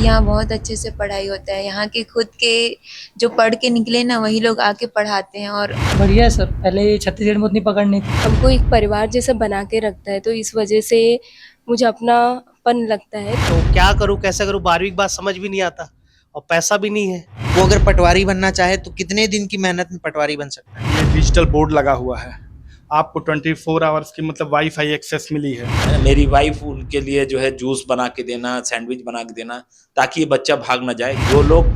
यहाँ बहुत अच्छे से पढ़ाई होता है। यहाँ के खुद के जो पढ़ के निकले ना वही लोग आके पढ़ाते हैं। और बढ़िया है सर। पहले छत्तीसगढ़ में उतनी पकड़ नहीं थी। हमको एक परिवार जैसा बना के रखता है, तो इस वजह से मुझे अपनापन लगता है। तो क्या करूं कैसे करूं 12वीं के बाद समझ भी नहीं आता और पैसा भी नहीं है। वो अगर पटवारी बनना चाहे तो कितने दिन की मेहनत में पटवारी बन सकता है? ये डिजिटल बोर्ड लगा हुआ है, आपको 24 आवर्स की मतलब वाईफाई एक्सेस मिली है। मेरी वाइफ उनके लिए जो है जूस बना के देना, सैंडविच बना के देना, ताकि ये बच्चा भाग ना जाए। जो लोग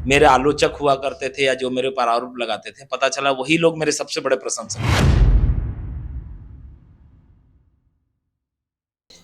मेरे आलोचक हुआ करते थे या जो मेरे ऊपर आरोप लगाते थे, पता चला वही लोग मेरे सबसे बड़े प्रशंसक हैं।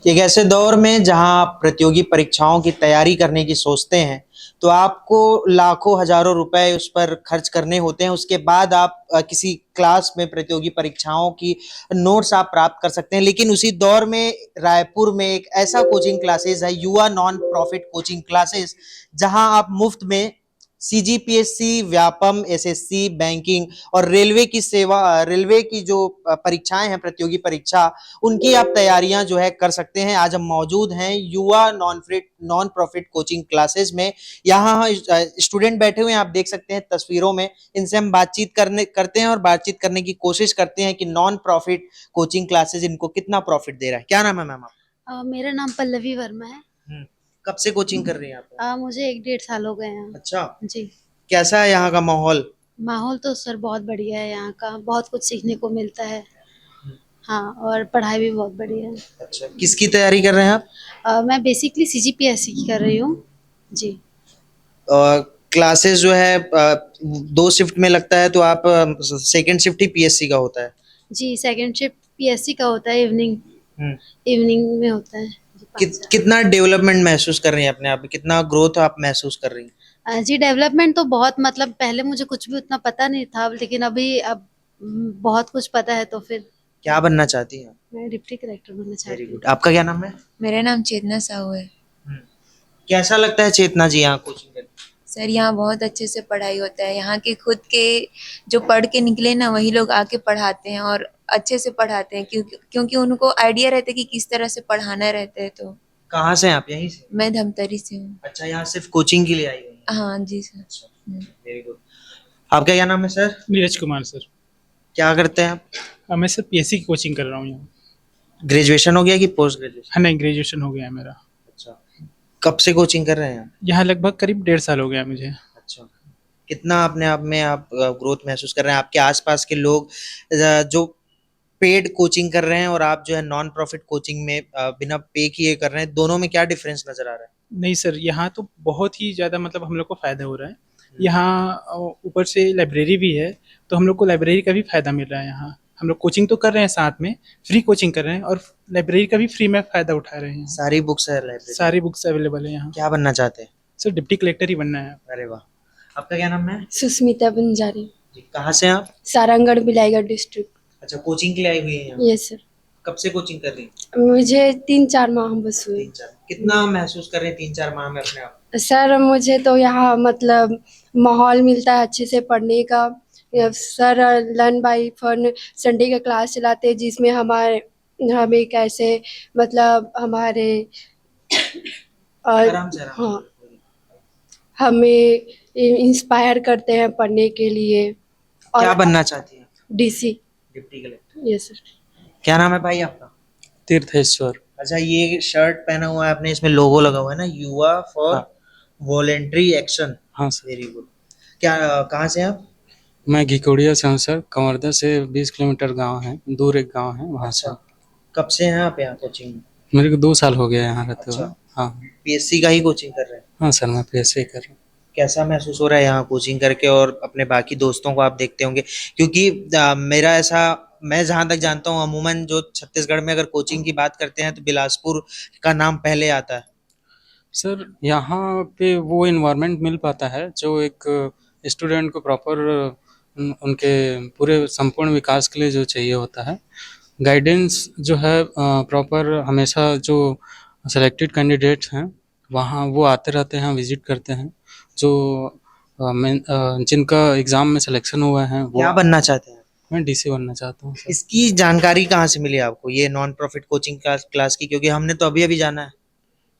एक ऐसे दौर में जहां आप प्रतियोगी परीक्षाओं की तैयारी करने की सोचते हैं तो आपको लाखों हजारों रुपए उस पर खर्च करने होते हैं। उसके बाद आप किसी क्लास में प्रतियोगी परीक्षाओं की नोट्स आप प्राप्त कर सकते हैं। लेकिन उसी दौर में रायपुर में एक ऐसा कोचिंग क्लासेस है, युवा नॉन प्रॉफिट कोचिंग क्लासेस, जहां आप मुफ्त में सीजीपीएससी, व्यापम, एसएससी, बैंकिंग और रेलवे की जो परीक्षाएं हैं, प्रतियोगी परीक्षा, उनकी आप तैयारियां जो है कर सकते हैं। आज हम मौजूद हैं युवा नॉन प्रॉफिट कोचिंग क्लासेस में। यहाँ स्टूडेंट बैठे हुए हैं, आप देख सकते हैं तस्वीरों में। इनसे हम बातचीत करते हैं और बातचीत करने की कोशिश करते हैं कि नॉन प्रॉफिट कोचिंग क्लासेस इनको कितना प्रॉफिट दे रहा है। क्या नाम है मैम आप? मेरा नाम पल्लवी वर्मा है। कब से कोचिंग कर रही हैं आप? मुझे 1-1.5 साल हो गए हैं। अच्छा जी। कैसा है यहाँ का माहौल? माहौल तो सर बहुत बढ़िया है, यहाँ का बहुत कुछ सीखने को मिलता है। हाँ, और पढ़ाई भी बहुत बढ़िया है। अच्छा, किसकी तैयारी कर रहे हैं आप? मैं बेसिकली सीजीपीएससी की कर रही हूँ जी। क्लासेस जो है 2 शिफ्ट में लगता है, तो आप सेकंड शिफ्ट ही पीएससी का होता है? जी, सेकंड शिफ्ट पीएससी का होता है, इवनिंग में होता है। कितना डेवलपमेंट महसूस कर रही हैं अपने आप में? कितना ग्रोथ आप महसूस कर रही हैं? जी, डेवलपमेंट तो बहुत, मतलब पहले मुझे कुछ भी उतना पता नहीं था, लेकिन अब बहुत कुछ पता है। तो फिर क्या बनना चाहती हैं? मैं डिप्टी कलेक्टर बनना चाहती वेरी हूँ। गुड। आपका क्या नाम है? मेरा नाम चेतना साहू है। कैसा लगता है चेतना जी यहाँ कोचिंग में? सर यहाँ बहुत अच्छे से पढ़ाई होता है। यहाँ के खुद के जो पढ़ के निकले ना वही लोग आके पढ़ाते हैं और अच्छे से पढ़ाते हैं, क्योंकि उनको आइडिया रहता है कि किस तरह से पढ़ाना रहता है। तो कहाँ से हैं आप? यहीं से? मैं धमतरी से हूँ। अच्छा, यहाँ सिर्फ कोचिंग के लिए आई हुई हैं? हाँ जी सर। Very good. आपका क्या नाम है सर? नीरज कुमार सर। क्या करते हैं आप? मैं सर पीएससी की कोचिंग कर रहा हूँ यहाँ। ग्रेजुएशन हो गया कि पोस्ट ग्रेजुएशन? हाँ नहीं, ग्रेजुएशन हो गया है मेरा। अच्छा, कब से कोचिंग कर रहे हैं? यहाँ लगभग करीब 1.5 साल हो गया मुझे। अच्छा, कितना अपने आप में आप ग्रोथ महसूस कर रहे हैं? आपके आसपास के लोग जो पेड कोचिंग कर रहे हैं और आप जो है नॉन प्रॉफिट कोचिंग में बिना पे किए कर रहे हैं, दोनों में क्या डिफरेंस नजर आ रहा है? नहीं सर, यहाँ तो बहुत ही ज़्यादा मतलब हम लोग को फ़ायदा हो रहा है। यहाँ ऊपर से लाइब्रेरी भी है, तो हम लोग को लाइब्रेरी का भी फ़ायदा मिल रहा है। यहाँ हम लोग कोचिंग तो कर रहे हैं, साथ में फ्री कोचिंग कर रहे हैं और लाइब्रेरी का भी फ्री में फ़ायदा उठा रहे हैं। सारी बुक्स है लाइब्रेरी? सारी बुक्स अवेलेबल है यहाँ। क्या बनना चाहते हैं? सर डिप्टी कलेक्टर ही बनना है। अरे वाह। आपका क्या नाम है? सुस्मिता बंजारी। जी, कहाँ से हैं आप? सारंगढ़ बिलाईगढ़ डिस्ट्रिक्ट। अच्छा, कोचिंग के लिए आई हुई हैं यहाँ? Yes sir. कब से कोचिंग कर रही हैं? मुझे 3-4 माह बस हुए। 3-4। कितना महसूस कर रहे हैं 3-4 माह में अपने आप? सर मुझे तो यहाँ मतलब माहौल मिलता है अच्छे से पढ़ने का। Sir learn by fun Sunday का क्लास चलाते हैं, जिसमें हमें कैसे मतलब हमारे आराम से हाँ, हमें इंस्पायर करते हैं पढ़ने के लिए। और क्या बनना चाहती हैं? DC. Deputy collector. Yes sir. क्या नाम है भाई आपका? तीर्थेश्वर। अच्छा, ये शर्ट पहना हुआ है आपने, इसमें लोगो लगा हुआ है ना, युवा फॉर वॉलेंट्री एक्शन। हाँ सर। Very good. क्या कहाँ से हैं आप? मैं घिकोड़िया से हूँ सर। कंवर्धा से 20 किलोमीटर गाँव है, दूर एक गाँव है, वहाँ से। कब से हैं आप यहाँ कोचिंग में? मेरे को 2 साल हो गया यहाँ रहते हुए। अच्छा। हाँ पीएससी का ही कोचिंग कर रहे हैं? हाँ सर, मैं पीएससी कर रहा हूँ। कैसा महसूस हो रहा है यहाँ कोचिंग करके? और अपने बाकी दोस्तों को आप देखते होंगे, क्योंकि मैं जहाँ तक जानता हूँ अमूमन जो छत्तीसगढ़ में अगर कोचिंग की बात करते हैं तो बिलासपुर का नाम पहले आता है। सर यहाँ पे वो इन्वायरमेंट मिल पाता है जो एक स्टूडेंट को प्रॉपर उनके पूरे संपूर्ण विकास के लिए जो चाहिए होता है। गाइडेंस जो है प्रॉपर, हमेशा जो सेलेक्टेड कैंडिडेट्स हैं वहाँ वो आते रहते हैं, विजिट करते हैं। जो जिनका एग्ज़ाम में सिलेक्शन हुआ है वो। क्या बनना चाहते हैं? मैं डीसी बनना चाहता हूँ। इसकी जानकारी कहाँ से मिली आपको, ये नॉन प्रॉफिट कोचिंग क्लास की? क्योंकि हमने तो अभी जाना है।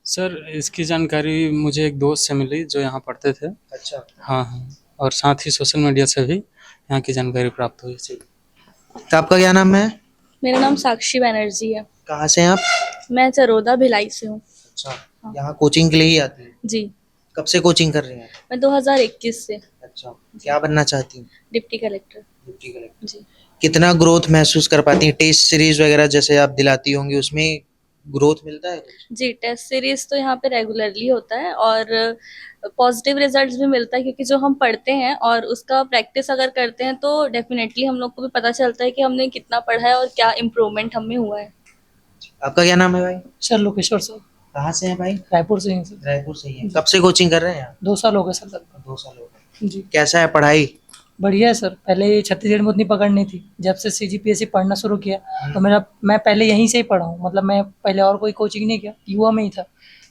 सर इसकी जानकारी मुझे एक दोस्त से मिली जो यहाँ पढ़ते थे। अच्छा। हाँ हाँ, और साथ ही सोशल मीडिया से भी यहाँ की जानकारी प्राप्त हुई। तो आपका क्या नाम है? मेरा नाम साक्षी बनर्जी है। कहाँ से हैं आप? मैं चरोदा भिलाई से हूँ। अच्छा, यहाँ कोचिंग के लिए ही आती है? जी, कब से कोचिंग कर रही हैं? मैं 2021 से अच्छा, क्या बनना चाहती हैं? Deputy collector. Deputy collector. जी। कितना ग्रोथ महसूस कर पाती हैं? टेस्ट सीरीज वगैरह जैसे आप दिलाती होंगी, उसमें ग्रोथ मिलता है कुछ? जी, टेस्ट सीरीज तो यहाँ पे रेगुलरली होता है और पॉजिटिव रिजल्ट्स भी मिलता है, क्योंकि जो हम पढ़ते हैं और उसका प्रैक्टिस अगर करते हैं तो डेफिनेटली हम लोग को भी पता चलता है कि हमने कितना पढ़ा है और क्या इम्प्रूवमेंट हम में हुआ है। आपका क्या नाम है भाई? सर लोकेश्वर सर, कहाँ से हैं भाई? रायपुर से ही सर। रायपुर से ही हैं। कब से कोचिंग कर रहे हैं आप? 2 साल हो गए सर लगभग। 2 साल हो गए। जी, कैसा है पढ़ाई? बढ़िया है सर। पहले छत्तीसगढ़ में उतनी पकड़ नहीं थी, जब से CGPSC पढ़ना शुरू किया तो मैं पहले यहीं से ही पढ़ा हूँ, मतलब मैं पहले और कोई कोचिंग नहीं किया, युवा में ही था,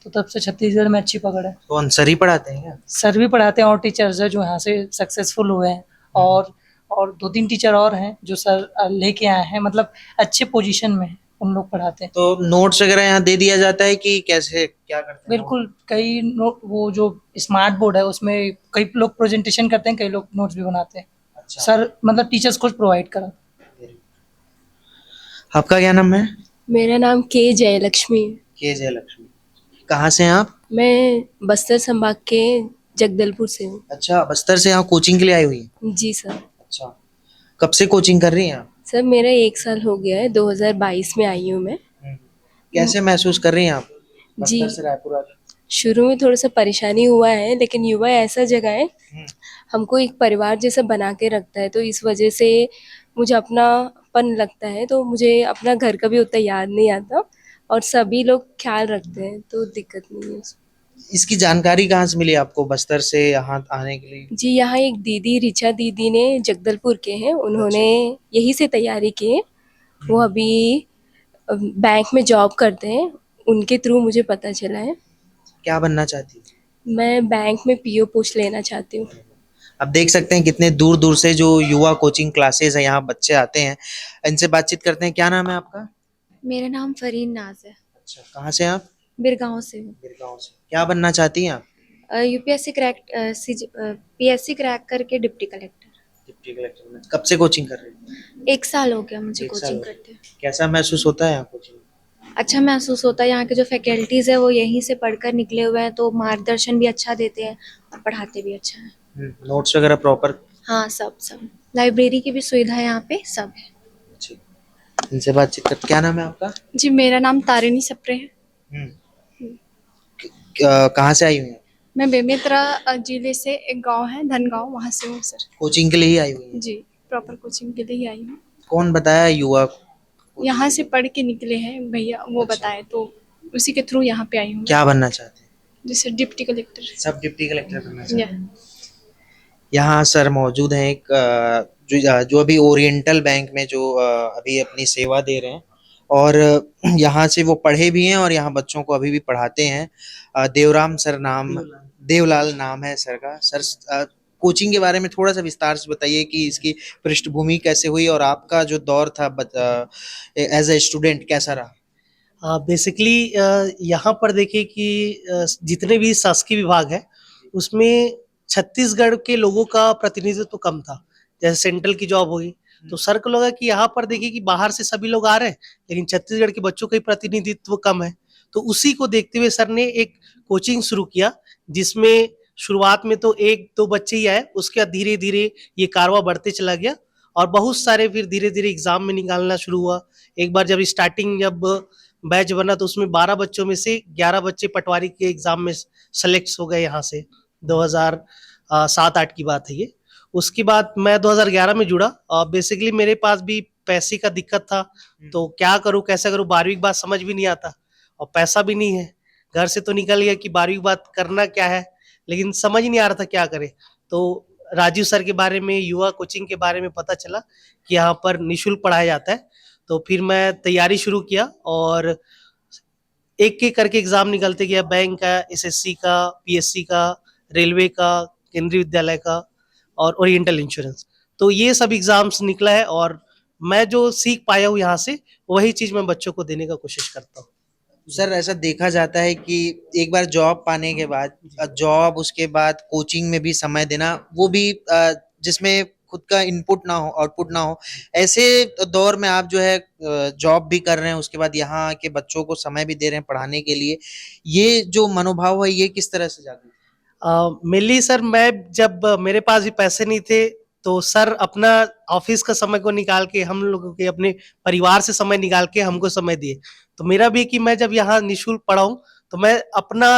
तो तब से छत्तीसगढ़ में अच्छी पकड़ है। कौन सर ही पढ़ाते हैं क्या? सर भी पढ़ाते हैं और टीचर्स है जो यहाँ से सक्सेसफुल हुए हैं, और 2-3 टीचर और हैं जो सर लेके आए हैं, मतलब अच्छे पोजीशन में हैं, उन लोग पढ़ाते हैं। तो नोट्स वगैरह यहाँ दे दिया जाता है कि कैसे क्या करते हैं? बिल्कुल, वो जो स्मार्ट बोर्ड है उसमें कई लोग प्रेजेंटेशन करते हैं, कई लोग नोट्स भी बनाते हैं। अच्छा। सर मतलब टीचर्स खुद प्रोवाइड करा। आपका क्या नाम है? मेरा नाम के जयलक्ष्मी है। के जयलक्ष्मी। कहाँ से हैं आप? मैं बस्तर संभाग के जगदलपुर से हूँ। अच्छा, बस्तर से यहाँ कोचिंग के लिए आई हुई हैं? जी सर। अच्छा, कब से कोचिंग कर रही हैं आप? सर मेरा 1 साल हो गया है, 2022 में आई हूँ मैं। कैसे महसूस कर रही हैं आप जी, बस्तर से रायपुर आके? शुरू में थोड़ा सा परेशानी हुआ है, लेकिन युवा ऐसा जगह है हमको एक परिवार जैसा बना के रखता है, तो इस वजह से मुझे अपनापन लगता है, तो मुझे अपना घर का भी उतना याद नहीं आता और सभी लोग ख्याल रखते हैं, तो दिक्कत नहीं है उसमें। इसकी जानकारी कहाँ से मिली आपको बस्तर से यहाँ आने के लिए? जी, यहाँ एक दीदी रिचा दीदी ने जगदलपुर के हैं, उन्होंने यहीं से तैयारी की है। वो अभी बैंक में जॉब करते हैं, उनके थ्रू मुझे पता चला है। क्या बनना चाहती है? मैं बैंक में PO पोस्ट लेना चाहती हूँ। अब देख सकते हैं कितने दूर दूर से जो युवा कोचिंग क्लासेस है यहाँ बच्चे आते हैं, इनसे बातचीत करते हैं। क्या नाम है आपका? मेरा नाम फरीन नाज है। अच्छा, कहाँ से हैं आप? बिरगांव से हूँ। बिरगांव से। क्या बनना चाहती हैं आप? यूपीएससी क्रैक PSC क्रैक करके डिप्टी कलेक्टर। डिप्टी कलेक्टर में। कब से कोचिंग कर रही हैं? 1 साल हो गया मुझे 1 साल कोचिंग हो गया। करते हैं। कैसा महसूस होता है यहाँ कोचिंग? अच्छा महसूस होता है, यहाँ के जो फैकल्टीज़ है वो यहीं से पढ़कर निकले हुए हैं, तो मार्गदर्शन भी अच्छा देते हैं और पढ़ाते भी अच्छा है। नोट्स वगैरह प्रॉपर? हाँ, सब लाइब्रेरी की भी सुविधा है यहाँ पे, सब है। अच्छी। इनसे बातचीत कर। क्या नाम है आपका? जी, मेरा नाम तारिणी सप्रे है। कहाँ से आई हुई हैं? मैं बेमेतरा जिले से एक गांव है धनगांव, वहाँ से हूँ सर। कोचिंग के लिए ही आई हुई हैं? जी, प्रॉपर कोचिंग के लिए ही आई हूँ। कौन बताया युवा? यहाँ से पढ़ के निकले हैं भैया, वो बताए, तो उसी के थ्रू यहाँ पे आई हूँ। क्या बनना चाहते हैं? जैसे डिप्टी कलेक्टर। सब डिप्टी कलेक्टर बनना चाहते या हैं। यहाँ सर मौजूद हैं एक जो अभी ओरिएंटल बैंक में जो अभी अपनी सेवा दे रहे हैं, और यहाँ से वो पढ़े भी हैं और यहाँ बच्चों को अभी भी पढ़ाते हैं। देवलाल नाम है सर का। सर कोचिंग के बारे में थोड़ा सा विस्तार से बताइए कि इसकी पृष्ठभूमि कैसे हुई और आपका जो दौर था एज ए स्टूडेंट कैसा रहा? बेसिकली यहाँ पर देखिए कि जितने भी शासकीय विभाग है उसमें छत्तीसगढ़ के लोगों का प्रतिनिधित्व तो कम था। जैसे सेंट्रल की जॉब होगी तो सर को लगा कि यहाँ पर देखिए कि बाहर से सभी लोग आ रहे हैं लेकिन छत्तीसगढ़ के बच्चों का ही प्रतिनिधित्व कम है, तो उसी को देखते हुए सर ने एक कोचिंग शुरू किया जिसमें शुरुआत में तो 1-2 बच्चे ही आए, उसके बाद धीरे धीरे ये कारवां बढ़ते चला गया और बहुत सारे फिर धीरे धीरे एग्जाम में निकालना शुरू हुआ। एक बार जब बैच बना तो उसमें 12 बच्चों में से 11 बच्चे पटवारी के एग्जाम में सेलेक्ट हो गए। यहाँ से 2007-8 की बात है ये। उसके बाद मैं 2011 में जुड़ा और बेसिकली मेरे पास भी पैसे का दिक्कत था, तो क्या करूं कैसे करूं, 12वीं के बाद समझ भी नहीं आता और पैसा भी नहीं है। घर से तो निकल गया कि 12वीं के बाद करना क्या है, लेकिन समझ नहीं आ रहा था क्या करें। तो राजीव सर के बारे में, युवा कोचिंग के बारे में पता चला कि यहाँ पर निःशुल्क पढ़ाया जाता है, तो फिर मैं तैयारी शुरू किया और एक एक करके एग्जाम निकलते गया। बैंक का, SSC का, PSC का, रेलवे का, केंद्रीय विद्यालय का और ओरिएंटल इंश्योरेंस, तो ये सब एग्जाम्स निकला है और मैं जो सीख पाया हूँ यहाँ से वही चीज मैं बच्चों को देने का कोशिश करता हूँ। सर ऐसा देखा जाता है कि एक बार जॉब पाने के बाद जॉब उसके बाद कोचिंग में भी समय देना, वो भी जिसमें खुद का इनपुट ना हो आउटपुट ना हो, ऐसे दौर में आप जो है जॉब भी कर रहे हैं, उसके बाद यहाँ के बच्चों को समय भी दे रहे हैं पढ़ाने के लिए, ये जो मनोभाव है ये किस तरह से जागरूक? मेनली सर मैं जब मेरे पास भी पैसे नहीं थे तो सर अपना ऑफिस का समय को निकाल के हम लोगों के अपने परिवार से समय निकाल के हमको समय दिए। तो मेरा भी कि मैं जब यहाँ निःशुल्क पढ़ाऊँ तो मैं अपना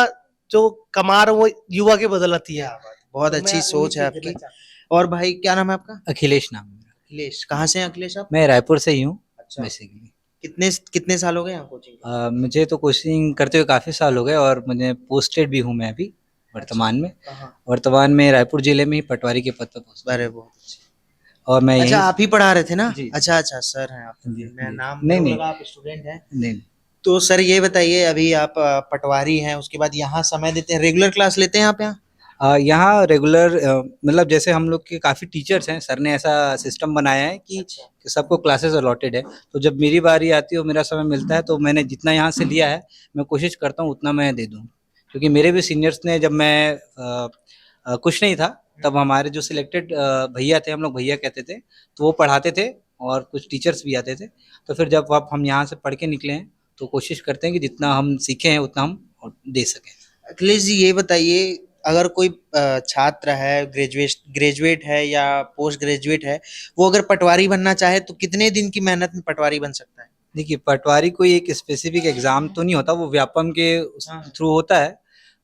जो कमा रहा हूँ वो युवा के बदौलत ही है। बहुत तो अच्छी मैं सोच है उन्हीं के आपकी। लिए और भाई क्या नाम है आपका? अखिलेश नाम है मेरा। अखिलेश, कहाँ से हैं अखिलेश आप? मैं रायपुर से ही हूँ अच्छा, बेसिकली। कितने कितने साल हो गए यहाँ कोचिंग? मुझे तो कोचिंग करते हुए काफ़ी साल हो गए और मुझे पोस्टेड भी हूँ मैं अभी वर्तमान में। कहाँ? वर्तमान में रायपुर जिले में ही पटवारी के पद पर पोस्ट। अरे बहुत अच्छे। और मैं अच्छा यही आप ही पढ़ा रहे थे ना? जी। अच्छा अच्छा सर हैं आप। जी, मैं जी। नाम नहीं, नहीं नहीं। लगा, आप स्टूडेंट हैं। नहीं तो सर ये बताइए, अभी आप पटवारी हैं, उसके बाद यहाँ समय देते हैं, रेगुलर क्लास लेते हैं आप यहाँ? यहाँ रेगुलर मतलब जैसे हम लोग के काफ़ी टीचर्स हैं, सर ने ऐसा सिस्टम बनाया है कि सबको क्लासेस अलॉटेड है। तो जब मेरी बारी आती है और मेरा समय मिलता है तो मैंने जितना यहाँ से लिया है मैं कोशिश करता हूँ उतना मैं दे दूँ, क्योंकि मेरे भी सीनियर्स ने जब मैं कुछ नहीं था तब हमारे जो सिलेक्टेड भैया थे, हम लोग भैया कहते थे, तो वो पढ़ाते थे और कुछ टीचर्स भी आते थे। तो फिर जब अब हम यहाँ से पढ़ के निकले हैं तो कोशिश करते हैं कि जितना हम सीखे हैं उतना हम दे सकें। अखिलेश जी ये बताइए, अगर कोई छात्र है, ग्रेजुएट है या पोस्ट ग्रेजुएट है, वो अगर पटवारी बनना चाहे तो कितने दिन की मेहनत में पटवारी बन सकता है? देखिए, पटवारी कोई एक स्पेसिफिक एग्जाम तो नहीं होता, वो व्यापम के थ्रू होता है।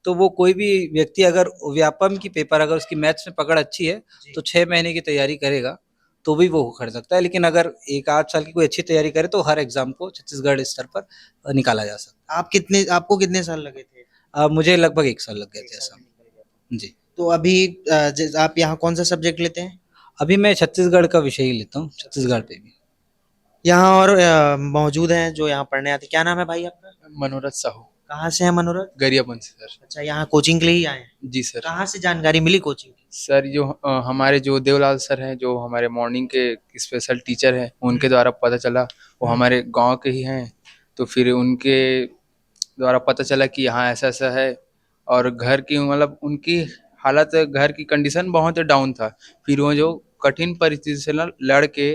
तो वो कोई भी व्यक्ति अगर व्यापम की पेपर अगर उसकी मैथ्स में पकड़ अच्छी है तो 6 महीने की तैयारी करेगा तो भी वो कर सकता है। लेकिन अगर 1-8 साल की कोई अच्छी तैयारी करे तो हर एग्जाम को छत्तीसगढ़ स्तर पर निकाला जा सकता आप आपको कितने साल लगे थे? है। मुझे लगभग 1 साल लग गए थे ऐसा। जी। तो अभी आप यहाँ कौन सा सब्जेक्ट लेते हैं? अभी मैं छत्तीसगढ़ का विषय ही लेता हूँ, छत्तीसगढ़ पे भी। यहाँ और मौजूद हैं जो यहाँ पढ़ने आते हैं। क्या नाम है भाई आपका? मनोरथ साहू, कहाँ से है मनोरथ? गरियाबंद से सर। अच्छा, यहाँ कोचिंग के लिए ही आए हैं? जी सर। कहाँ से जानकारी मिली कोचिंग की? सर जो हमारे जो देवलाल सर हैं, जो हमारे मॉर्निंग के स्पेशल टीचर हैं, उनके द्वारा पता चला। वो हमारे गांव के ही हैं, तो फिर उनके द्वारा पता चला कि यहाँ ऐसा ऐसा है। और घर की मतलब उनकी हालत, घर की कंडीशन बहुत डाउन था। फिर वो जो कठिन परिस्थिति से लड़ के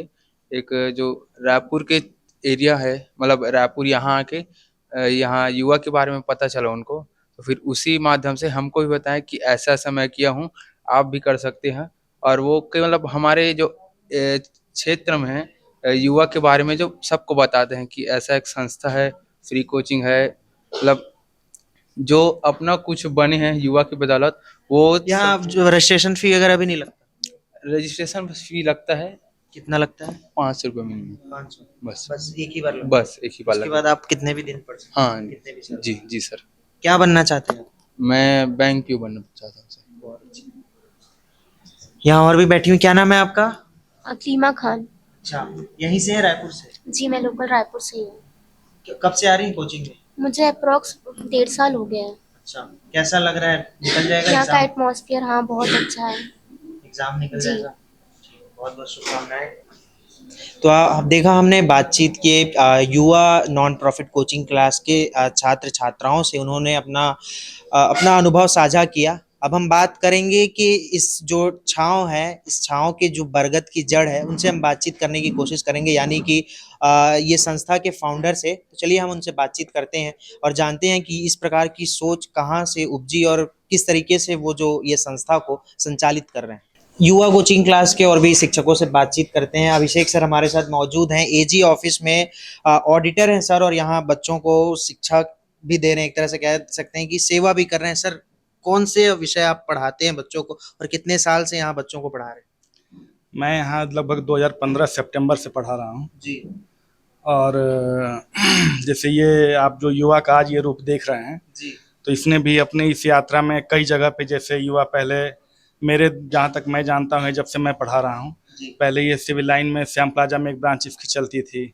एक जो रायपुर के एरिया है, मतलब रायपुर यहाँ आके यहाँ युवा के बारे में पता चला उनको। तो फिर उसी माध्यम से हमको भी बताया कि ऐसा ऐसा मैं किया हूँ, आप भी कर सकते हैं। और वो के मतलब हमारे जो क्षेत्र में है युवा के बारे में जो सबको बताते हैं कि ऐसा एक संस्था है, फ्री कोचिंग है, मतलब जो अपना कुछ बने हैं युवा की बदौलत। वो यहाँ जो रजिस्ट्रेशन फी वगैरह भी नहीं लगता? रजिस्ट्रेशन फी लगता है, कितना लगता है? 500 रुपये मिनिमम। 500? बस बस एक ही बार लगता है? बस एक ही बार उसके लगता बाद आप कितने भी दिन पढ़ सकते हैं? हाँ कितने भी साल? जी जी सर। क्या बनना चाहते हैं? मैं बैंक पीओ बनना चाहता हूँ सर। यहाँ और भी बैठी हुई, क्या नाम है आपका? अकीमा खान। अच्छा, यहीं से है रायपुर से? जी मैं लोकल रायपुर से ही हूँ। कब से आ रही हैं कोचिंग में? मुझे अप्रोक्स 1.5 साल हो गया है। अच्छा, कैसा लग रहा है? निकल जाएगा यहाँ का एग्जाम? एटमॉस्फेयर हाँ बहुत अच्छा है। एग्जाम निकल जी। जाएगा? बहुत बहुत शुभकामनाएं। तो देखा हमने बातचीत किए युवा नॉन प्रॉफिट कोचिंग क्लास के छात्र छात्राओं से, उन्होंने अपना अनुभव साझा किया। अब हम बात करेंगे कि इस जो छांव है, इस छांव के जो बरगद की जड़ है, उनसे हम बातचीत करने की कोशिश करेंगे, यानी कि ये संस्था के फाउंडर से। तो चलिए हम उनसे बातचीत करते हैं और जानते हैं कि इस प्रकार की सोच कहाँ से उपजी और किस तरीके से वो जो ये संस्था को संचालित कर रहे हैं। युवा कोचिंग क्लास के और भी शिक्षकों से बातचीत करते हैं। अभिषेक सर हमारे साथ मौजूद हैं, एजी ऑफिस में ऑडिटर हैं सर, और यहाँ बच्चों को शिक्षा भी दे रहे हैं, एक तरह से कह सकते हैं कि सेवा भी कर रहे हैं। सर, कौन से विषय आप पढ़ाते हैं बच्चों को और कितने साल से यहाँ बच्चों को पढ़ा रहे हैं? मैं यहाँ लगभग 2015 सितंबर से पढ़ा रहा हूँ जी। और जैसे ये आप जो युवा का आज ये रूप देख रहे हैं जी। तो इसने भी अपने इस यात्रा में कई जगह पे, जैसे युवा पहले मेरे जहाँ तक मैं जानता हूँ जब से मैं पढ़ा रहा हूँ, पहले ये सिविल लाइन में श्याम प्लाजा में एक ब्रांच इसकी चलती थी,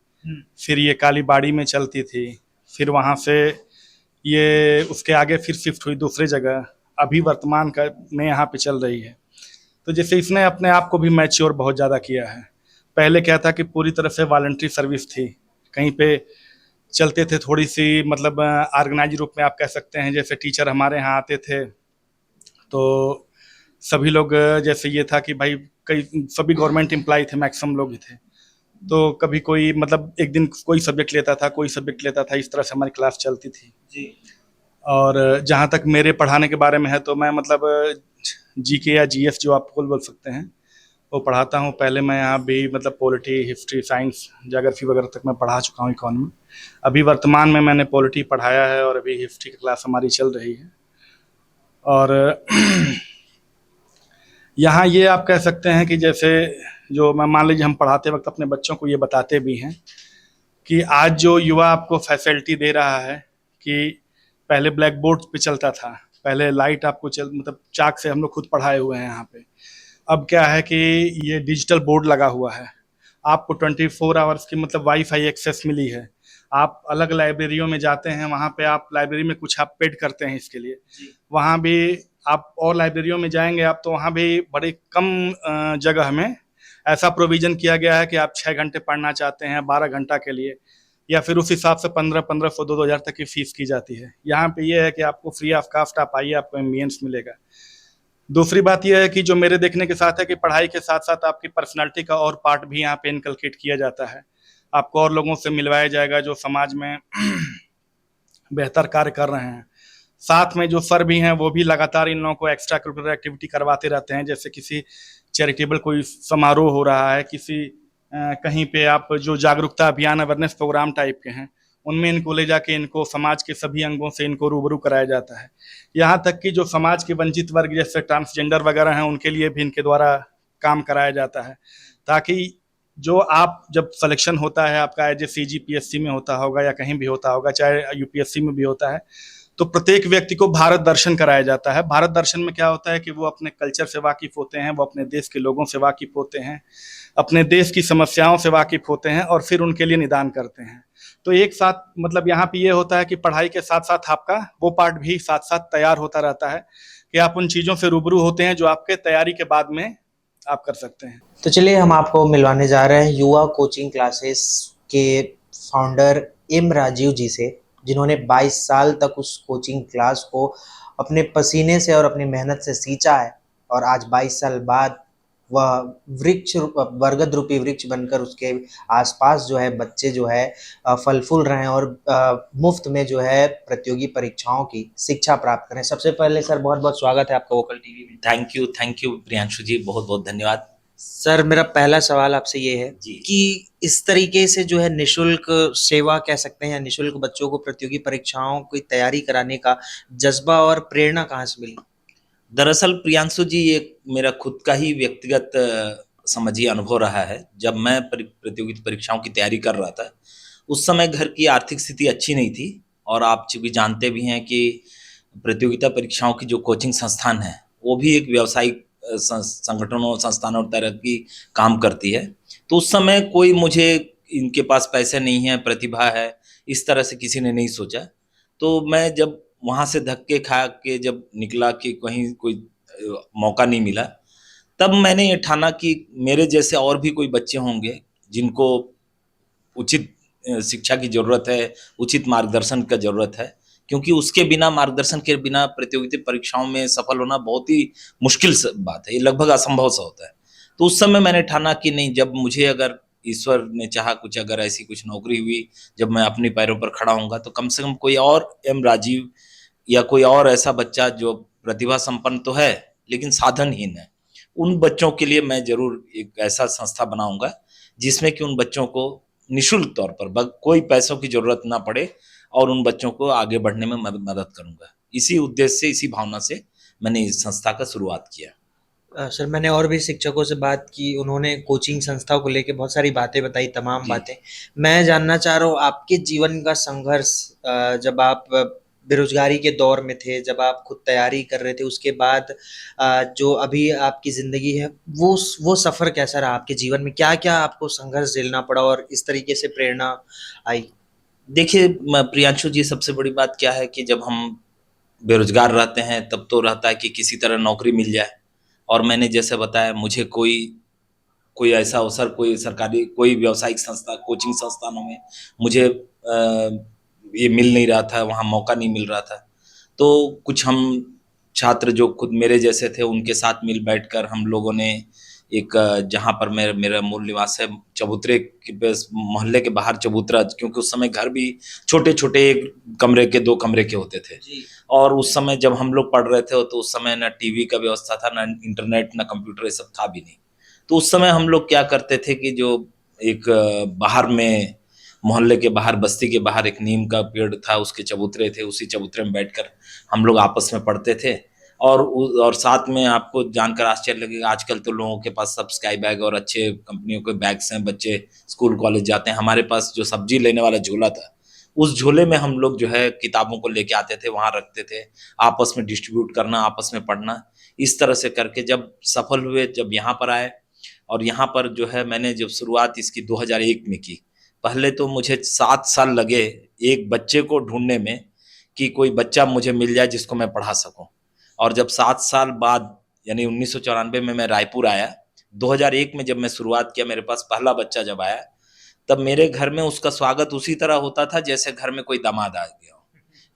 फिर ये कालीबाड़ी में चलती थी, फिर वहाँ से ये उसके आगे फिर शिफ्ट हुई दूसरे जगह, अभी वर्तमान का में यहाँ पे चल रही है। तो जैसे इसने अपने आप को भी मैच्योर बहुत ज़्यादा किया है। पहले क्या था कि पूरी तरह से वॉलंटरी सर्विस थी, कहीं पे चलते थे, थोड़ी सी मतलब ऑर्गेनाइज रूप में आप कह सकते हैं। जैसे टीचर हमारे यहाँ आते थे तो सभी लोग जैसे ये था कि भाई कई सभी गवर्नमेंट एम्प्लॉय थे, मैक्सिमम लोग ही थे, तो कभी कोई मतलब एक दिन कोई सब्जेक्ट लेता था, कोई सब्जेक्ट लेता था, इस तरह से हमारी क्लास चलती थी जी। और जहाँ तक मेरे पढ़ाने के बारे में है तो मैं मतलब जीके या जीएस जो आप बोल सकते हैं वो पढ़ाता हूँ। पहले मैं यहाँ भी मतलब पॉलिटी, हिस्ट्री, साइंस, ज्योग्राफी वगैरह तक मैं पढ़ा चुका हूँ इकोनॉमी। अभी वर्तमान में मैंने पॉलिटी पढ़ाया है और अभी हिस्ट्री की क्लास हमारी चल रही है। और यहाँ ये आप कह सकते हैं कि जैसे जो मैं मान लीजिए हम पढ़ाते वक्त अपने बच्चों को ये बताते भी हैं कि आज जो युवा आपको फैसिलिटी दे रहा है कि पहले ब्लैक बोर्ड पे चलता था, पहले लाइट आपको मतलब चाक से हम लोग खुद पढ़ाए हुए हैं यहाँ पे। अब क्या है कि ये डिजिटल बोर्ड लगा हुआ है, आपको 24 आवर्स की मतलब वाईफाई एक्सेस मिली है। आप अलग लाइब्रेरियों में जाते हैं, वहाँ पे आप लाइब्रेरी में कुछ आप पेड करते हैं इसके लिए, वहाँ भी आप और लाइब्रेरियों में जाएंगे आप तो वहाँ भी बड़े कम जगह में ऐसा प्रोविजन किया गया है कि आप 6 घंटे पढ़ना चाहते हैं 12 घंटा के लिए, या फिर उस हिसाब से 1500 2,000 तक की फीस की जाती है। यहाँ पे ये है कि आपको फ्री ऑफ कास्ट आप आइए, आपको एम्बियंस मिलेगा। दूसरी बात यह है कि जो मेरे देखने के साथ है कि पढ़ाई के साथ साथ आपकी पर्सनालिटी का और पार्ट भी यहाँ पे इनकलकेट किया जाता है। आपको और लोगों से मिलवाया जाएगा जो समाज में बेहतर कार्य कर रहे हैं। साथ में जो सर भी हैं वो भी लगातार इन लोगों को एक्स्ट्रा करिकुलर एक्टिविटी करवाते रहते हैं। जैसे किसी चैरिटेबल कोई समारोह हो रहा है, किसी कहीं पे आप जो जागरूकता अभियान, अवेयरनेस प्रोग्राम टाइप के हैं, उनमें इनको ले जाके इनको समाज के सभी अंगों से इनको रूबरू कराया जाता है। यहाँ तक कि जो समाज के वंचित वर्ग जैसे ट्रांसजेंडर वगैरह हैं उनके लिए भी इनके द्वारा काम कराया जाता है, ताकि जो आप जब सिलेक्शन होता है आपका एज ए CGPSC में होता होगा या कहीं भी होता होगा, चाहे UPSC में भी होता है, तो प्रत्येक व्यक्ति को भारत दर्शन कराया जाता है। भारत दर्शन में क्या होता है कि वो अपने कल्चर से वाकिफ होते हैं, वो अपने देश के लोगों से वाकिफ होते हैं, अपने देश की समस्याओं से वाकिफ होते हैं और फिर उनके लिए निदान करते हैं। तो एक साथ मतलब यहाँ पे ये होता है कि पढ़ाई के साथ साथ आपका वो पार्ट भी साथ साथ तैयार होता रहता है कि आप उन चीज़ों से रूबरू होते हैं जो आपके तैयारी के बाद में आप कर सकते हैं। तो चलिए हम आपको मिलवाने जा रहे हैं युवा कोचिंग क्लासेस के फाउंडर एम राजीव जी से, जिन्होंने 22 साल तक उस कोचिंग क्लास को अपने पसीने से और अपनी मेहनत से सींचा है और आज 22 साल बाद वह वृक्ष, बरगद रूपी वृक्ष बनकर उसके आसपास जो है बच्चे जो है फल फूल रहे हैं और मुफ्त में जो है प्रतियोगी परीक्षाओं की शिक्षा प्राप्त करें। सबसे पहले सर बहुत बहुत स्वागत है आपका वोकल टीवी में। थैंक यू प्रियांशु जी, बहुत बहुत धन्यवाद। सर मेरा पहला सवाल आपसे ये है जी कि इस तरीके से जो है निशुल्क सेवा कह सकते हैं, निशुल्क बच्चों को प्रतियोगी परीक्षाओं की तैयारी कराने का जज्बा और प्रेरणा कहाँ से मिली? दरअसल प्रियांशु जी, ये मेरा खुद का ही व्यक्तिगत समझिए अनुभव रहा है। जब मैं प्रतियोगी परीक्षाओं की तैयारी कर रहा था उस समय घर की आर्थिक स्थिति अच्छी नहीं थी और आप चूंकि जानते भी हैं कि प्रतियोगिता परीक्षाओं की जो कोचिंग संस्थान है वो भी एक व्यावसायिक संगठनों, संस्थानों तरह की काम करती है। तो उस समय कोई मुझे इनके पास पैसे नहीं है, प्रतिभा है, इस तरह से किसी ने नहीं सोचा। तो मैं जब वहाँ से धक्के खा के जब निकला कि कहीं कोई मौका नहीं मिला, तब मैंने ये ठाना कि मेरे जैसे और भी कोई बच्चे होंगे जिनको उचित शिक्षा की ज़रूरत है, उचित मार्गदर्शन का ज़रूरत है, क्योंकि उसके बिना, मार्गदर्शन के बिना प्रतियोगिता परीक्षाओं में सफल होना बहुत ही मुश्किल बात है, ये लगभग असंभव सा होता है। तो उस समय मैंने ठाना कि नहीं, जब मुझे अगर ईश्वर ने चाहा कुछ अगर ऐसी कुछ नौकरी हुई, जब मैं अपने पैरों पर खड़ा होऊंगा तो कम से कम कोई और एम राजीव या कोई और ऐसा बच्चा जो प्रतिभा संपन्न तो है लेकिन साधनहीन है, उन बच्चों के लिए मैं जरूर एक ऐसा संस्था बनाऊंगा जिसमें कि उन बच्चों को निःशुल्क तौर पर कोई पैसों की जरूरत ना पड़े और उन बच्चों को आगे बढ़ने में मदद करूंगा। इसी उद्देश्य से, इसी भावना से मैंने इस संस्था का शुरुआत किया। सर मैंने और भी शिक्षकों से बात की, उन्होंने कोचिंग संस्था को लेके बहुत सारी बातें बताई, तमाम बातें। मैं जानना चाह रहा हूँ आपके जीवन का संघर्ष, जब आप बेरोजगारी के दौर में थे, जब आप खुद तैयारी कर रहे थे, उसके बाद जो अभी आपकी ज़िंदगी है वो सफ़र कैसा रहा आपके जीवन में? क्या क्या आपको संघर्ष झेलना पड़ा और इस तरीके से प्रेरणा आई? देखिए प्रियांशु जी, सबसे बड़ी बात क्या है कि जब हम बेरोजगार रहते हैं तब तो रहता है कि किसी तरह नौकरी मिल जाए, और मैंने जैसे बताया मुझे कोई ऐसा अवसर, कोई सरकारी, कोई व्यावसायिक संस्था, कोचिंग संस्थानों में मुझे ये मिल नहीं रहा था, वहाँ मौका नहीं मिल रहा था। तो कुछ हम छात्र जो खुद मेरे जैसे थे उनके साथ मिल बैठकर हम लोगों ने एक जहाँ पर मेरा मूल निवास है चबूतरे के मोहल्ले के बाहर चबूतरा, क्योंकि उस समय घर भी छोटे छोटे, एक कमरे के 2 कमरे के होते थे। और उस समय जब हम लोग पढ़ रहे थे तो उस समय ना टीवी का व्यवस्था था, ना इंटरनेट, ना कंप्यूटर, ये सब था भी नहीं। तो उस समय हम लोग क्या करते थे कि जो एक बाहर में मोहल्ले के बाहर, बस्ती के बाहर एक नीम का पेड़ था, उसके चबूतरे थे, उसी चबूतरे में बैठकर हम लोग आपस में पढ़ते थे। और साथ में आपको जानकर आश्चर्य लगेगा, आजकल तो लोगों के पास सब स्काई बैग और अच्छे कंपनियों के बैग्स हैं, बच्चे स्कूल कॉलेज जाते हैं। हमारे पास जो सब्जी लेने वाला झोला था, उस झोले में हम लोग जो है किताबों को लेके आते थे, वहां रखते थे, आपस में डिस्ट्रीब्यूट करना, आपस में पढ़ना। इस तरह से करके जब सफल हुए, जब यहाँ पर आए, और यहाँ पर जो है मैंने जब शुरुआत इसकी 2001 में की। पहले तो मुझे 7 साल लगे एक बच्चे को ढूंढने में कि कोई बच्चा मुझे मिल जाए जिसको मैं पढ़ा सकूं। और जब 7 साल बाद यानी 1994 में मैं रायपुर आया, 2001 में जब मैं शुरुआत किया, मेरे पास पहला बच्चा जब आया, तब मेरे घर में उसका स्वागत उसी तरह होता था जैसे घर में कोई दामाद आ गया हो,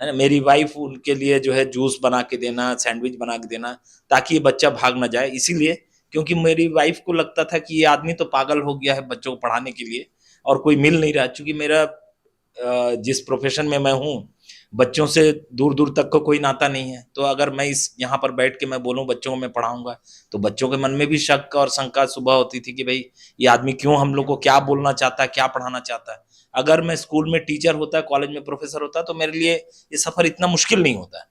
है ना। मेरी वाइफ उनके लिए जो है जूस बना के देना, सैंडविच बना के देना, ताकि ये बच्चा भाग ना जाए। इसीलिए क्योंकि मेरी वाइफ को लगता था कि ये आदमी तो पागल हो गया है बच्चों को पढ़ाने के लिए, और कोई मिल नहीं रहा। चूंकि मेरा जिस प्रोफेशन में मैं हूँ, बच्चों से दूर दूर तक का कोई नाता नहीं है, तो अगर मैं इस यहाँ पर बैठ के मैं बोलूँ बच्चों को मैं पढ़ाऊंगा, तो बच्चों के मन में भी शक और शंका सुबह होती थी कि भाई ये आदमी क्यों हम लोग को क्या बोलना चाहता है, क्या पढ़ाना चाहता है। अगर मैं स्कूल में टीचर होता, कॉलेज में प्रोफेसर होता, तो मेरे लिए ये सफर इतना मुश्किल नहीं होता।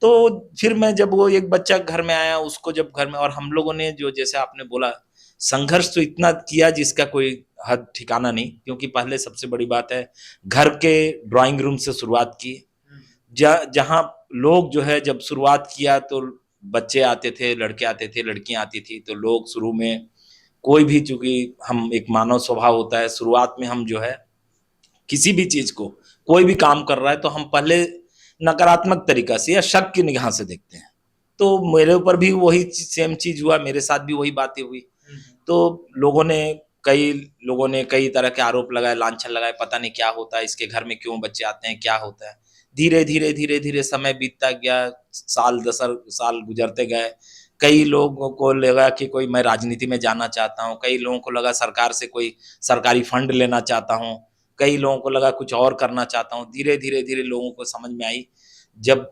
तो फिर मैं जब वो एक बच्चा घर में आया, उसको जब घर में, और हम लोगों ने जो जैसे आपने बोला संघर्ष तो इतना किया जिसका कोई हद ठिकाना नहीं। क्योंकि पहले सबसे बड़ी बात है घर के ड्राइंग रूम से शुरुआत की, जहाँ लोग जो है जब शुरुआत किया तो बच्चे आते थे, लड़के आते थे, लड़कियां आती थी। तो लोग शुरू में कोई भी, चूंकि हम एक मानव स्वभाव होता है, शुरुआत में हम जो है किसी भी चीज को, कोई भी काम कर रहा है तो हम पहले नकारात्मक तरीका से या शक की निगाह से देखते हैं। तो मेरे ऊपर भी वही सेम चीज हुआ, मेरे साथ भी वही बातें हुई। तो कई लोगों ने कई तरह के आरोप लगाए, लांछन लगाए, पता नहीं क्या होता है, इसके घर में क्यों बच्चे आते हैं, क्या होता है। धीरे धीरे धीरे धीरे समय बीतता गया, साल 10 साल गुजरते गए। कई लोगों को लगा कि कोई मैं राजनीति में जाना चाहता हूँ, कई लोगों को लगा सरकार से कोई सरकारी फंड लेना चाहता हूँ, कई लोगों को लगा कुछ और करना चाहता हूँ। धीरे धीरे धीरे लोगों को समझ में आई। जब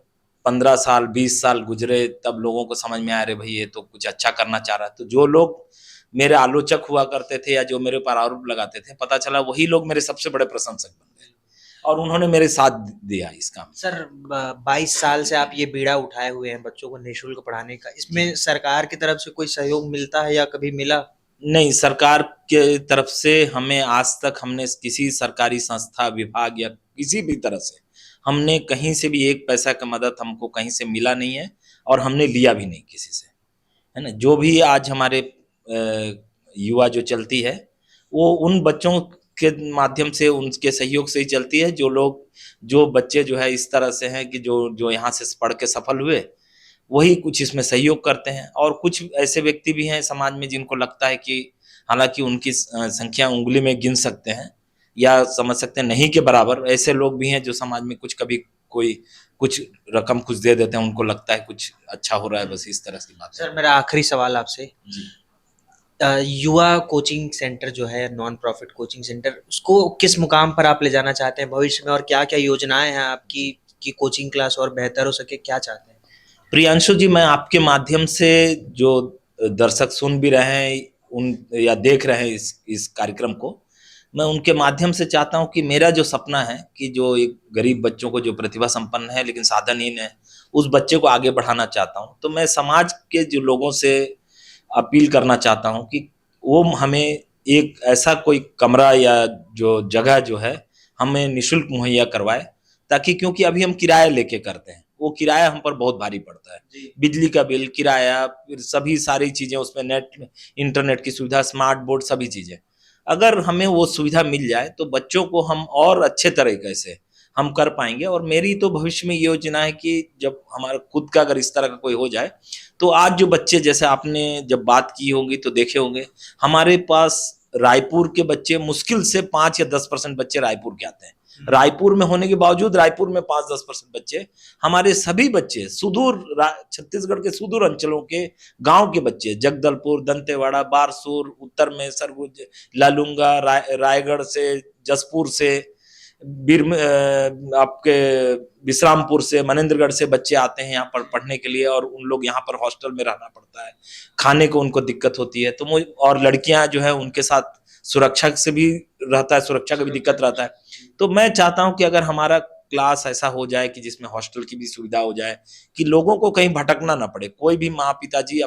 15 साल 20 साल गुजरे, तब लोगों को समझ में आया, अरे भाई ये तो कुछ अच्छा करना चाह रहा है। तो जो लोग मेरे आलोचक हुआ करते थे या जो मेरे ऊपर आरोप लगाते थे, पता चला वही लोग मेरे सबसे बड़े प्रशंसक बन गए, और उन्होंने मेरे साथ दिया इस काम। सर 22 साल से आप ये बीड़ा उठाए हुए हैं बच्चों को निःशुल्क पढ़ाने का, इसमें सरकार की तरफ से कोई सहयोग मिलता है या कभी मिला? नहीं, सरकार के तरफ से हमें आज तक, हमने किसी सरकारी संस्था, विभाग या किसी भी तरह से हमने कहीं से भी एक पैसा का मदद हमको कहीं से मिला नहीं है, और हमने लिया भी नहीं किसी से, है ना। जो भी आज हमारे युवा जो चलती है, वो उन बच्चों के माध्यम से, उनके सहयोग से ही चलती है। जो बच्चे जो है इस तरह से हैं कि जो यहाँ से पढ़ के सफल हुए, वही कुछ इसमें सहयोग करते हैं। और कुछ ऐसे व्यक्ति भी हैं समाज में जिनको लगता है कि हालांकि उनकी संख्या उंगली में गिन सकते हैं या समझ सकते हैं नहीं के बराबर, ऐसे लोग भी हैं जो समाज में कभी कोई कुछ रकम कुछ दे देते हैं, उनको लगता है कुछ अच्छा हो रहा है, बस इस तरह की बात। सर मेरा आखिरी सवाल आपसे, युवा कोचिंग सेंटर जो है, नॉन प्रॉफिट कोचिंग सेंटर, उसको किस मुकाम पर आप ले जाना चाहते हैं भविष्य में, और क्या क्या योजनाएं हैं आपकी कि कोचिंग क्लास और बेहतर हो सके, क्या चाहते हैं? प्रियांशु जी, मैं आपके माध्यम से जो दर्शक सुन भी रहे हैं उन या देख रहे हैं इस कार्यक्रम को, मैं उनके माध्यम से चाहता हूं कि मेरा जो सपना है कि जो एक गरीब बच्चों को, जो प्रतिभा संपन्न है लेकिन साधनहीन है, उस बच्चे को आगे बढ़ाना चाहता हूं। तो मैं समाज के जो लोगों से अपील करना चाहता हूं कि वो हमें एक ऐसा कोई कमरा या जो जगह जो है हमें निःशुल्क मुहैया करवाए, ताकि, क्योंकि अभी हम किराया लेके करते हैं, वो किराया हम पर बहुत भारी पड़ता है। बिजली का बिल, किराया, फिर सभी सारी चीजें उसमें, नेट इंटरनेट की सुविधा, स्मार्ट बोर्ड, सभी चीजें। अगर हमें वो सुविधा मिल जाए तो बच्चों को हम और अच्छे तरीके से हम कर पाएंगे। और मेरी तो भविष्य में ये योजना है कि जब हमारा खुद का अगर इस तरह का कोई हो जाए, तो आज जो बच्चे, जैसे आपने जब बात की होगी तो देखे होंगे, हमारे पास रायपुर के बच्चे मुश्किल से 5 या 10% बच्चे रायपुर के आते हैं। रायपुर में होने के बावजूद रायपुर में 5-10% बच्चे, हमारे सभी बच्चे छत्तीसगढ़ के सुदूर अंचलों के गांव के बच्चे, जगदलपुर, दंतेवाड़ा, बारसूर, उत्तर में सरगुज, लालूंगा, रायगढ़ से, जसपुर से, आपके विश्रामपुर से, मनेंद्रगढ़ से बच्चे आते हैं यहाँ पर पढ़ने के लिए, और उन लोग यहाँ पर हॉस्टल में रहना पड़ता है, खाने को उनको दिक्कत होती है। तो और लड़कियां जो है उनके साथ सुरक्षा से भी रहता है, सुरक्षा का भी दिक्कत रहता है। तो मैं चाहता हूं कि अगर हमारा क्लास ऐसा हो जाए कि जिसमें हॉस्टल की भी सुविधा हो जाए, कि लोगों को कहीं भटकना ना पड़े, कोई भी माँ पिताजी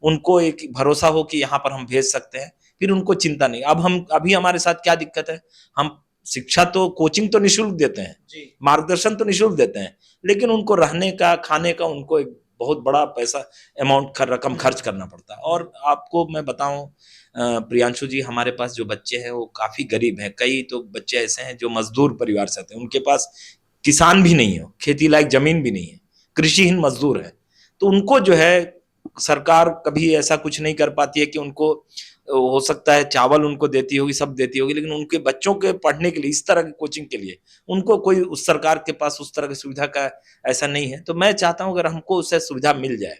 उनको एक भरोसा हो कि यहाँ पर हम भेज सकते हैं, फिर उनको चिंता नहीं। अभी हमारे साथ क्या दिक्कत है, हम शिक्षा तो, कोचिंग तो निःशुल्क देते हैं, मार्गदर्शन तो निःशुल्क देते हैं, लेकिन उनको रहने का, खाने का उनको एक बहुत बड़ा रकम खर्च करना पड़ता है। और आपको मैं बताऊं प्रियांशु जी, हमारे पास जो बच्चे हैं वो काफी गरीब हैं। कई तो बच्चे ऐसे हैं जो मजदूर परिवार से आते हैं, उनके पास किसान भी नहीं हो, खेती लायक जमीन भी नहीं है, कृषिहीन मजदूर है। तो उनको जो है सरकार कभी ऐसा कुछ नहीं कर पाती है कि उनको, हो सकता है चावल उनको देती होगी, सब देती होगी, लेकिन उनके बच्चों के पढ़ने के लिए, इस तरह की कोचिंग के लिए उनको कोई उस सरकार के पास उस तरह की सुविधा का ऐसा नहीं है। तो मैं चाहता हूं अगर हमको उससे सुविधा मिल जाए,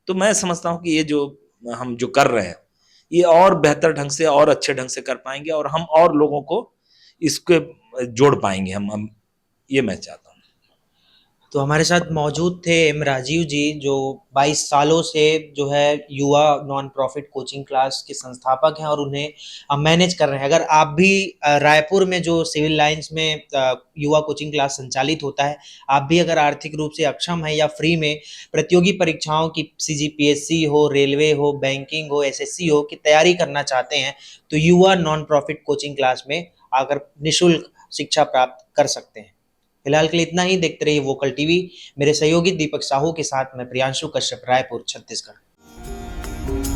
तो मैं समझता हूं कि ये जो हम जो कर रहे हैं ये और बेहतर ढंग से और अच्छे ढंग से कर पाएंगे, और हम और लोगों को इसके जोड़ पाएंगे। हम ये मैं चाहता हूँ। तो हमारे साथ मौजूद थे एम राजीव जी, जो 22 सालों से जो है युवा नॉन प्रॉफिट कोचिंग क्लास के संस्थापक हैं और उन्हें मैनेज कर रहे हैं। अगर आप भी रायपुर में जो सिविल लाइंस में युवा कोचिंग क्लास संचालित होता है, आप भी अगर आर्थिक रूप से अक्षम है या फ्री में प्रतियोगी परीक्षाओं की CGPSC हो, रेलवे हो, बैंकिंग हो, SSC हो की तैयारी करना चाहते हैं, तो युवा नॉन प्रॉफिट कोचिंग क्लास में आकर निःशुल्क शिक्षा प्राप्त कर सकते हैं। फिलहाल के लिए इतना ही। देखते रहिए वोकल टीवी। मेरे सहयोगी दीपक साहू के साथ मैं प्रियांशु कश्यप, रायपुर, छत्तीसगढ़।